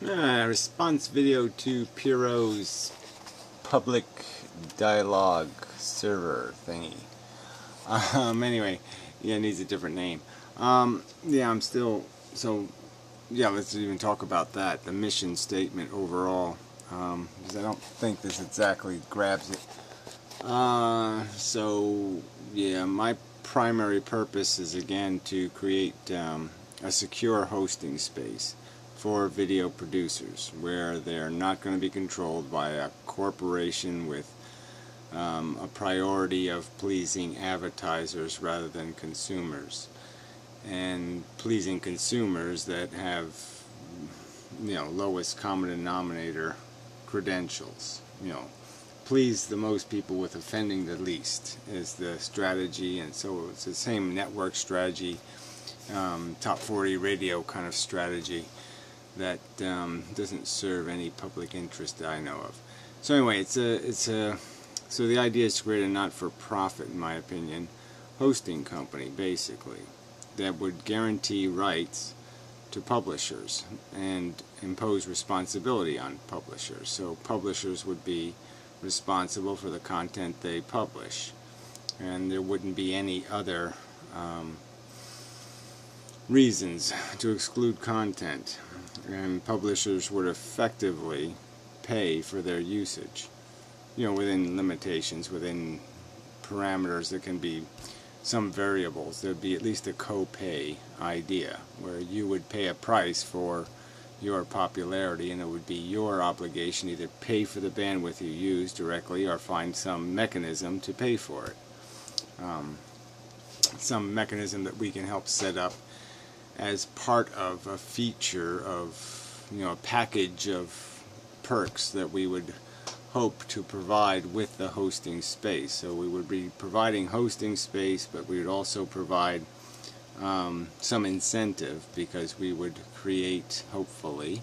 Response video to Piro's public dialogue server thingy. Anyway, yeah, it needs a different name. Yeah, I'm still, so, yeah, let's even talk about that, the mission statement overall, because I don't think this exactly grabs it. So, yeah, my primary purpose is, again, to create a secure hosting space for video producers where they're not going to be controlled by a corporation with a priority of pleasing advertisers rather than consumers, and pleasing consumers that have, you know, lowest common denominator credentials. You know, please the most people with offending the least is the strategy. And so it's the same network strategy, top 40 radio kind of strategy that doesn't serve any public interest that I know of. So anyway, so the idea is to create a not-for-profit, in my opinion, hosting company, basically, that would guarantee rights to publishers and impose responsibility on publishers. So publishers would be responsible for the content they publish, and there wouldn't be any other reasons to exclude content, and publishers would effectively pay for their usage, you know, within limitations, within parameters. There can be some variables. There'd be at least a co-pay idea where you would pay a price for your popularity, and it would be your obligation either pay for the bandwidth you use directly or find some mechanism to pay for it. Some mechanism that we can help set up as part of a feature of, you know, a package of perks that we would hope to provide with the hosting space. So we would be providing hosting space, but we would also provide some incentive, because we would create, hopefully,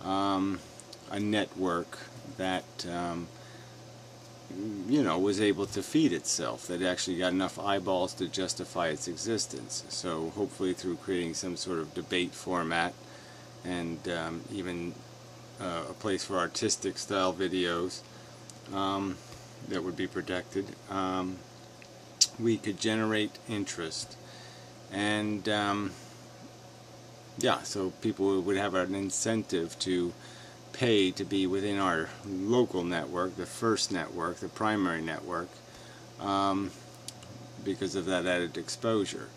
a network that you know, was able to feed itself, that actually got enough eyeballs to justify its existence. So hopefully through creating some sort of debate format, and even a place for artistic style videos that would be protected, we could generate interest. And yeah, so people would have an incentive to pay to be within our local network, the first network, the primary network, because of that added exposure.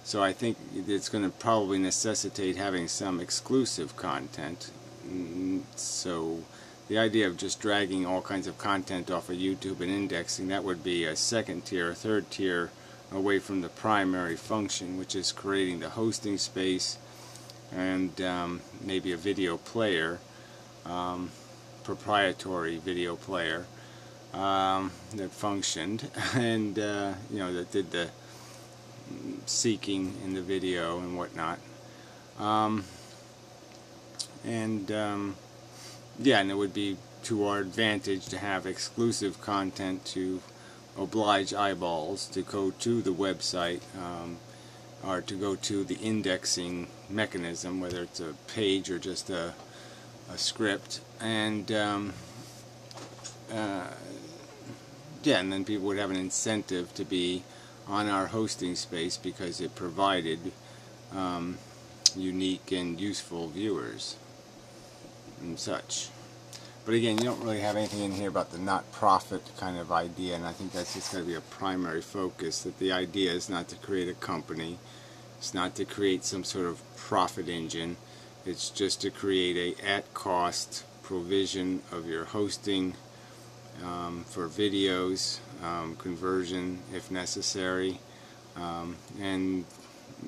So I think it's going to probably necessitate having some exclusive content. So the idea of just dragging all kinds of content off of YouTube and indexing, that would be a second tier, a third tier away from the primary function, which is creating the hosting space and maybe a video player, proprietary video player that functioned and you know, that did the seeking in the video and whatnot, yeah, and it would be to our advantage to have exclusive content to oblige eyeballs to go to the website, or to go to the indexing mechanism, whether it's a page or just a script, and yeah, and then people would have an incentive to be on our hosting space because it provided unique and useful viewers and such. But again, you don't really have anything in here about the not-profit kind of idea, and I think that's just going to be a primary focus, that the idea is not to create a company, it's not to create some sort of profit engine, it's just to create a at-cost provision of your hosting for videos, conversion if necessary, and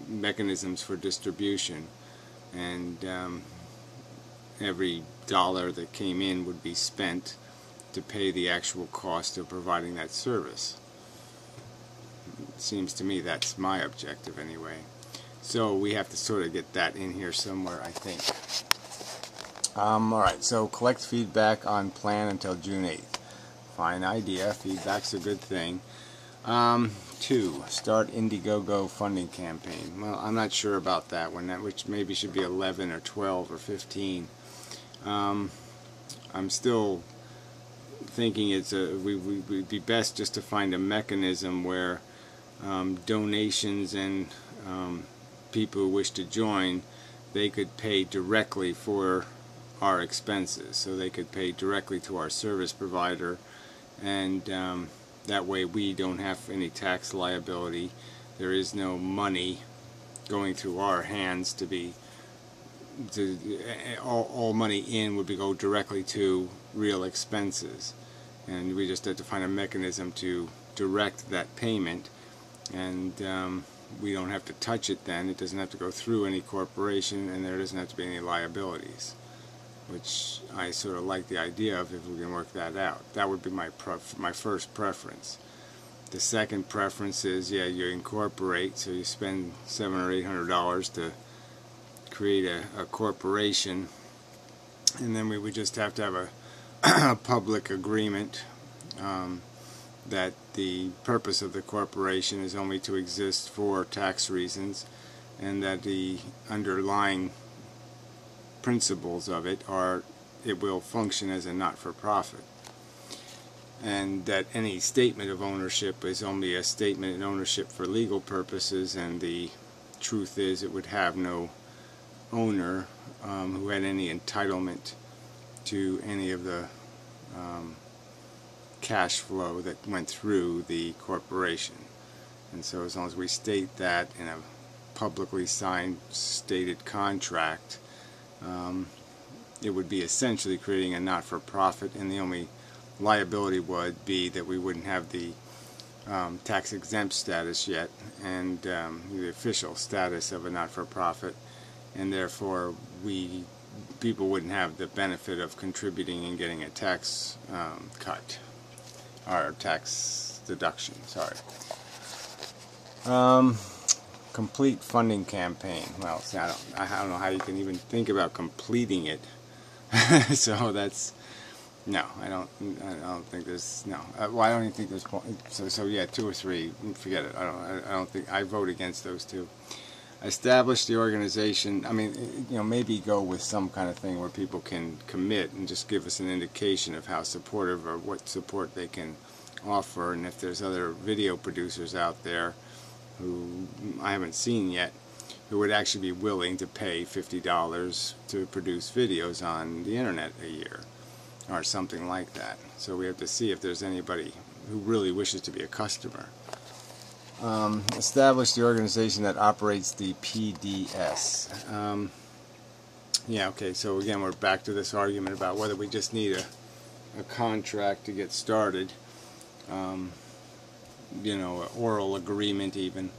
mechanisms for distribution. And every dollar that came in would be spent to pay the actual cost of providing that service. It seems to me that's my objective anyway. So we have to sort of get that in here somewhere, I think. Alright, so collect feedback on plan until June 8th. Fine idea. Feedback's a good thing. 2. Start Indiegogo funding campaign. Well, I'm not sure about that one, which maybe should be 11 or 12 or 15. I'm still thinking we'd be best just to find a mechanism where donations and people who wish to join, they could pay directly for our expenses. So they could pay directly to our service provider, and that way we don't have any tax liability. There is no money going through our hands to be all money in would go directly to real expenses, and we just have to find a mechanism to direct that payment, and we don't have to touch it then. It doesn't have to go through any corporation, and there doesn't have to be any liabilities, which I sort of like the idea of if we can work that out. That would be my first preference. The second preference is, yeah, you incorporate, so you spend $700 or $800 to create a corporation, and then we would just have to have a public agreement that the purpose of the corporation is only to exist for tax reasons, and that the underlying principles of it are it will function as a not-for-profit, and that any statement of ownership is only a statement of ownership for legal purposes, and the truth is it would have no owner who had any entitlement to any of the cash flow that went through the corporation. And so as long as we state that in a publicly signed stated contract, it would be essentially creating a not-for-profit, and the only liability would be that we wouldn't have the tax exempt status yet, and the official status of a not-for-profit, and therefore people wouldn't have the benefit of contributing and getting a tax cut, or tax deduction, sorry. Complete funding campaign. Well, see, I don't know how you can even think about completing it. So that's no. I don't think there's no. Well, I don't even think there's. So yeah, 2 or 3. Forget it. I don't think I vote against those 2. Establish the organization. I mean, maybe go with some kind of thing where people can commit and just give us an indication of how supportive or what support they can offer, and if there's other video producers out there who I haven't seen yet who would actually be willing to pay $50 to produce videos on the internet a year or something like that. So we have to see if there's anybody who really wishes to be a customer. Establish the organization that operates the PDS. Yeah, okay, so again we're back to this argument about whether we just need a contract to get started, an oral agreement even.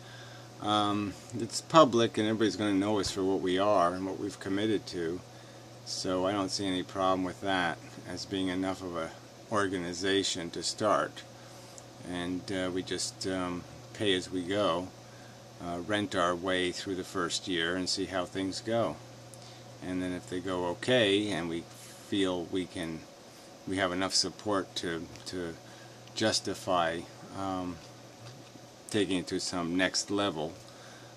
It's public and everybody's going to know us for what we are and what we've committed to, so I don't see any problem with that as being enough of a organization to start, and we just pay as we go, rent our way through the first year and see how things go, and then if they go okay and we feel we have enough support to justify taking it to some next level,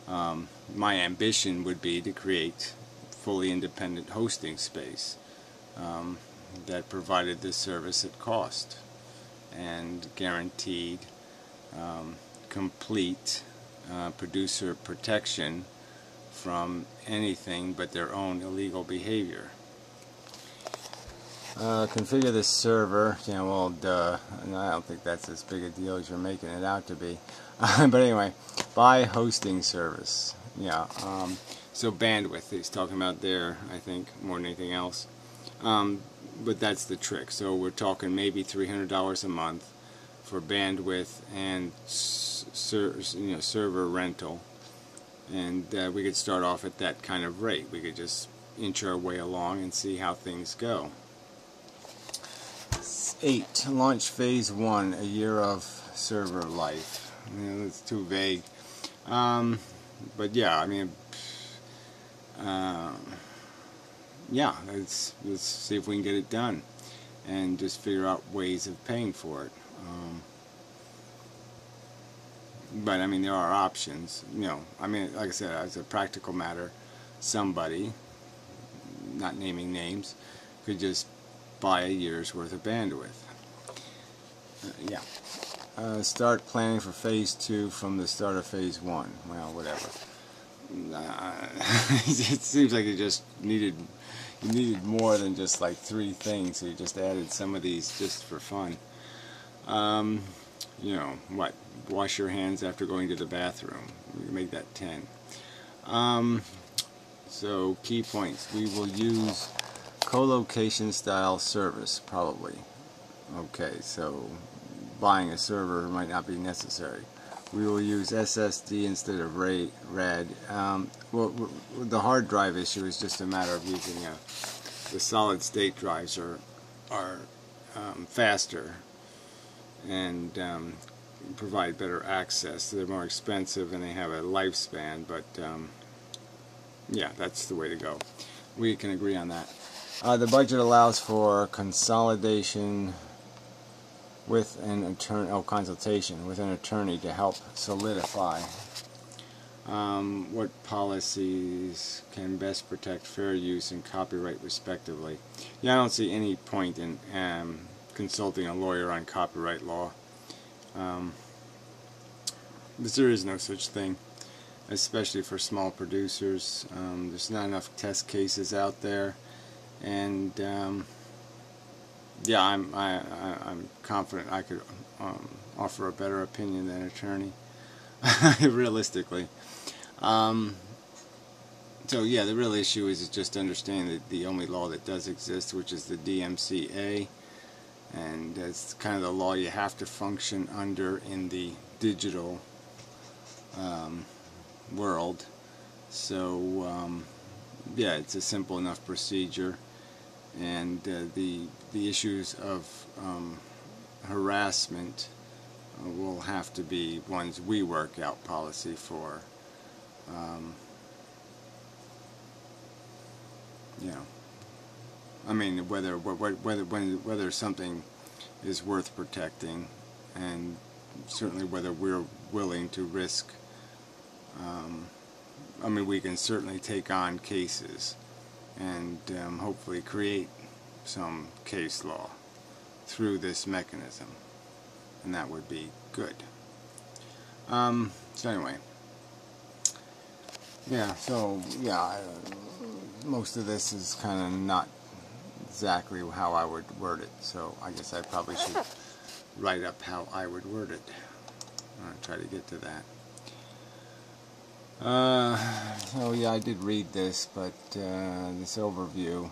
my ambition would be to create fully independent hosting space that provided this service at cost and guaranteed complete producer protection from anything but their own illegal behavior. Configure this server. Yeah, well, duh. I don't think that's as big a deal as you're making it out to be. But anyway, buy hosting service. Yeah. So bandwidth he's talking about there, I think, more than anything else. But that's the trick. So we're talking maybe $300 a month for bandwidth and server rental, and we could start off at that kind of rate. We could just inch our way along and see how things go. 8. Launch phase 1, a year of server life. It's too vague. But yeah, I mean, yeah, let's see if we can get it done and just figure out ways of paying for it. But I mean, there are options. I mean, like I said, as a practical matter, somebody, not naming names, could just buy a year's worth of bandwidth. Start planning for phase 2 from the start of phase 1. Well, whatever. It seems like you needed more than just like 3 things, so you just added some of these just for fun. You know, what? Wash your hands after going to the bathroom. We can make that 10. So, key points. We will use co-location style service, probably. Okay, so buying a server might not be necessary. We will use SSD instead of RAID. Well, the hard drive issue is just a matter of using the solid state drives are faster and provide better access. They're more expensive and they have a lifespan, but yeah, that's the way to go. We can agree on that. The budget allows for consolidation with an attorney, consultation with an attorney to help solidify what policies can best protect fair use and copyright respectively. Yeah, I don't see any point in consulting a lawyer on copyright law. Because there is no such thing, especially for small producers. There's not enough test cases out there, and yeah, I'm confident I could offer a better opinion than an attorney, realistically. So yeah, the real issue is just understanding that the only law that does exist, which is the DMCA, and that's kind of the law you have to function under in the digital world. So yeah, it's a simple enough procedure. And the issues of harassment will have to be ones we work out policy for. You know, I mean, whether something is worth protecting, and certainly whether we're willing to risk. I mean, we can certainly take on cases and hopefully create some case law through this mechanism, and that would be good. So anyway, yeah, so yeah, most of this is kind of not exactly how I would word it, so I guess I probably should write up how I would word it. I'm going to try to get to that. So yeah, I did read this, but this overview,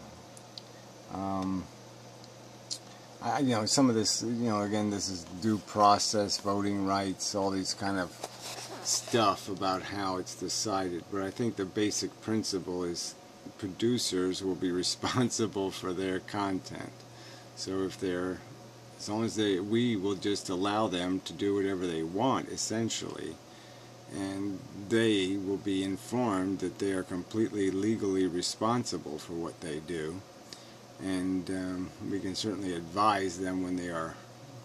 you know, some of this, you know, again, this is due process, voting rights, all these kind of stuff about how it's decided, but I think the basic principle is producers will be responsible for their content. So if they're, as long as we will just allow them to do whatever they want, essentially, and they will be informed that they are completely legally responsible for what they do, and we can certainly advise them when they are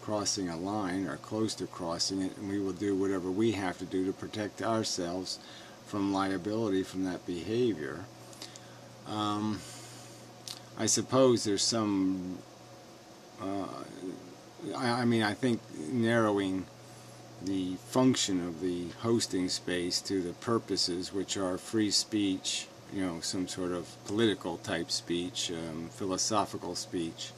crossing a line or close to crossing it, and we will do whatever we have to do to protect ourselves from liability from that behavior. I suppose there's some I mean, I think narrowing the function of the hosting space to the purposes, which are free speech, you know, some sort of political type speech, philosophical speech,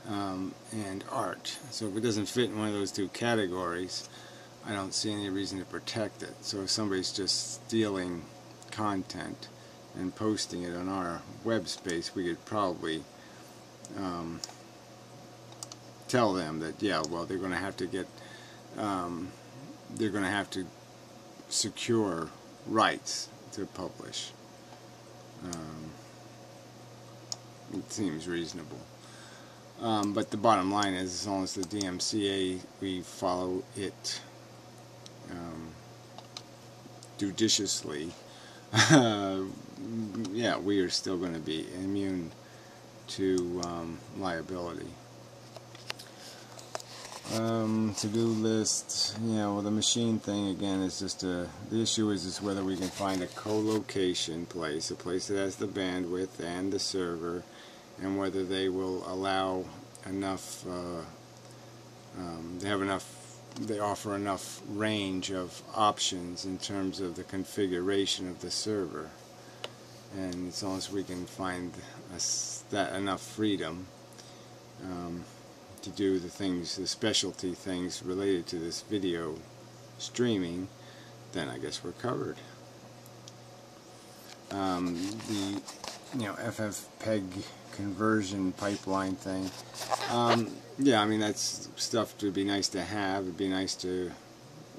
and art. So if it doesn't fit in one of those two categories, I don't see any reason to protect it. So if somebody's just stealing content and posting it on our web space, we could probably tell them that, yeah, well, they're going to have to get they're going to have to secure rights to publish. It seems reasonable. But the bottom line is, as long as the DMCA, we follow it judiciously, yeah, we are still going to be immune to liability. To-do list, you know, well, the machine thing again is just the issue is whether we can find a co-location place, a place that has the bandwidth and the server and whether they will allow enough, they offer enough range of options in terms of the configuration of the server. And as long as we can find that enough freedom to do the things, the specialty things related to this video streaming, then I guess we're covered. The FFPEG conversion pipeline thing. Yeah, I mean, that's stuff to be nice to have. It'd be nice to,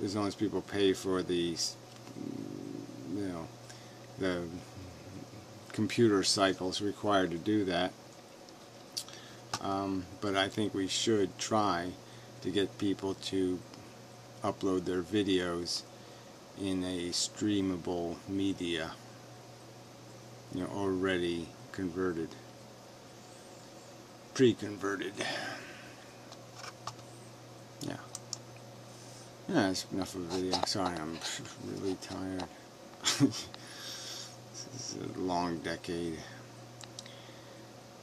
as long as people pay for the, the computer cycles required to do that. But I think we should try to get people to upload their videos in a streamable media, already converted, pre-converted. Yeah, that's enough of a video. Sorry, I'm really tired. This is a long decade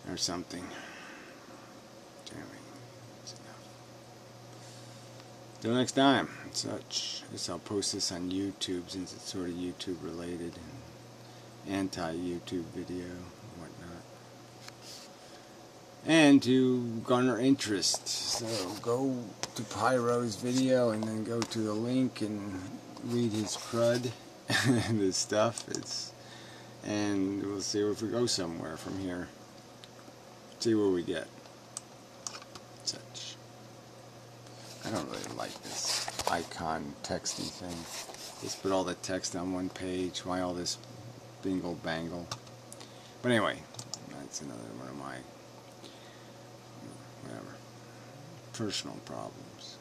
or something. Till next time, such. I guess I'll post this on YouTube since it's sort of YouTube related and anti-YouTube video and whatnot. And to garner interest. So go to Pyro's video and then go to the link and read his crud and his stuff. And we'll see if we go somewhere from here. See where we get. Such. I don't really like this icon texty thing. Just put all the text on one page. Why all this bingle bangle? But anyway, that's another one of my personal problems.